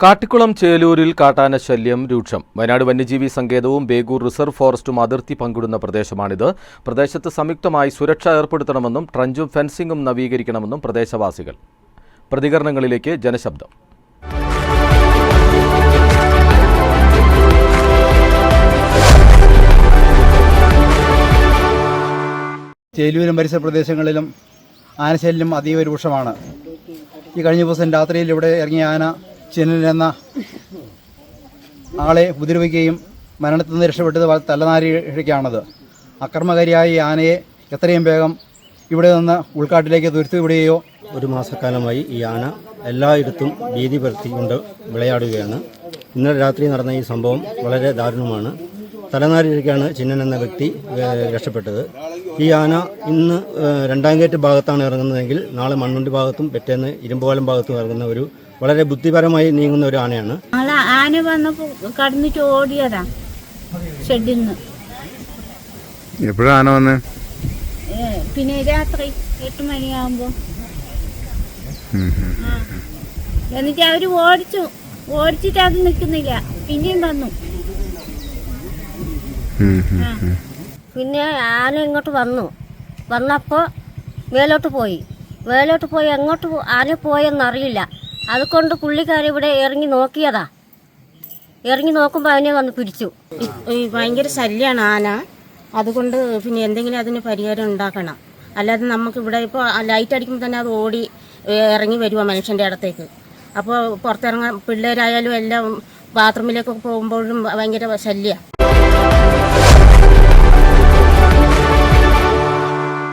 കാട്ടിക്കുളം ചേലൂരിൽ കാട്ടാന ശല്യം രൂക്ഷം. വയനാട് വന്യജീവി സങ്കേതവും ബേഗൂർ റിസർവ് ഫോറസ്റ്റും അതിർത്തി പങ്കിടുന്ന പ്രദേശമാണിത്. പ്രദേശത്ത് സംയുക്തമായി സുരക്ഷ ഏർപ്പെടുത്തണമെന്നും ട്രഞ്ചും ഫെൻസിംഗും നവീകരിക്കണമെന്നും പ്രദേശവാസികൾ. പ്രതികരണങ്ങളിലേക്ക് ജനശബ്ദം. ചേലൂരും പരിസര പ്രദേശങ്ങളിലും ആനശല്യം അതീവ രൂക്ഷമാണ്. ഈ കഴിഞ്ഞ ദിവസം രാത്രിയിൽ ഇവിടെ ഇറങ്ങിയ ആന ചിന്നൻ എന്ന ആളെ ഉപദ്രവിക്കുകയും മരണത്തിൽ നിന്ന് രക്ഷപ്പെട്ടത് തലനാരിഴയ്ക്കാണത്. അക്രമകാരിയായ ഈ ആനയെ എത്രയും വേഗം ഇവിടെ നിന്ന് ഉൾക്കാട്ടിലേക്ക് തുരത്തിവിടുകയോ. ഒരു മാസക്കാലമായി ഈ ആന എല്ലായിടത്തും ഭീതി പരത്തിക്കൊണ്ട് വിളയാടുകയാണ്. ഇന്നലെ രാത്രി നടന്ന ഈ സംഭവം വളരെ ദാരുണമാണ്. തലനാരിഴയ്ക്കാണ് ചിന്നൻ എന്ന വ്യക്തി രക്ഷപ്പെട്ടത്. ഈ ആന ഇന്ന് രണ്ടാം ഗേറ്റ് ഭാഗത്താണ് ഇറങ്ങുന്നതെങ്കിൽ നാളെ മണ്ണുണ്ടി ഭാഗത്തും പിറ്റേന്ന് ഇരുമ്പുപാലം ഭാഗത്തും ഇറങ്ങുന്ന ഒരു വളരെ ബുദ്ധിപരമായി നീങ്ങുന്ന ഒരു ആനയാണ്. ആന വന്നപ്പോ കടന്നിട്ട് ഓടിയതാ ഷെഡിൽ നിന്ന്. എപ്പോഴാണ് ആന വന്നേ? പിന്നെ രാത്രി 8 മണിയാകുമ്പോ. എന്നിട്ട് അവര് ഓടിച്ചിട്ട് അത് നിൽക്കുന്നില്ല, പിന്നെയും വന്നു. പിന്നെ ആന ഇങ്ങോട്ട് വന്നപ്പോൾ മേലോട്ട് പോയി എങ്ങോട്ട് ആന പോയെന്നറിയില്ല. അതുകൊണ്ട് പുള്ളിക്കാരി ഇവിടെ ഇറങ്ങി നോക്കിയതാ. ഇറങ്ങി നോക്കുമ്പോൾ അതിനെ വന്ന് പിടിച്ചു. ഭയങ്കര ശല്യമാണ് ആന. അതുകൊണ്ട് പിന്നെ എന്തെങ്കിലും അതിന് പരിഹാരം ഉണ്ടാക്കണം. അല്ലാതെ നമുക്ക് ഇവിടെ ഇപ്പോൾ ലൈറ്റ് അടിക്കുമ്പോൾ തന്നെ അത് ഓടി ഇറങ്ങി വരുവാ മനുഷ്യൻ്റെ അടുത്തേക്ക്. അപ്പോൾ പുറത്തിറങ്ങാൻ പിള്ളേരായാലും എല്ലാം ബാത്റൂമിലേക്കൊക്കെ പോകുമ്പോഴും ഭയങ്കര ശല്യമാണ്.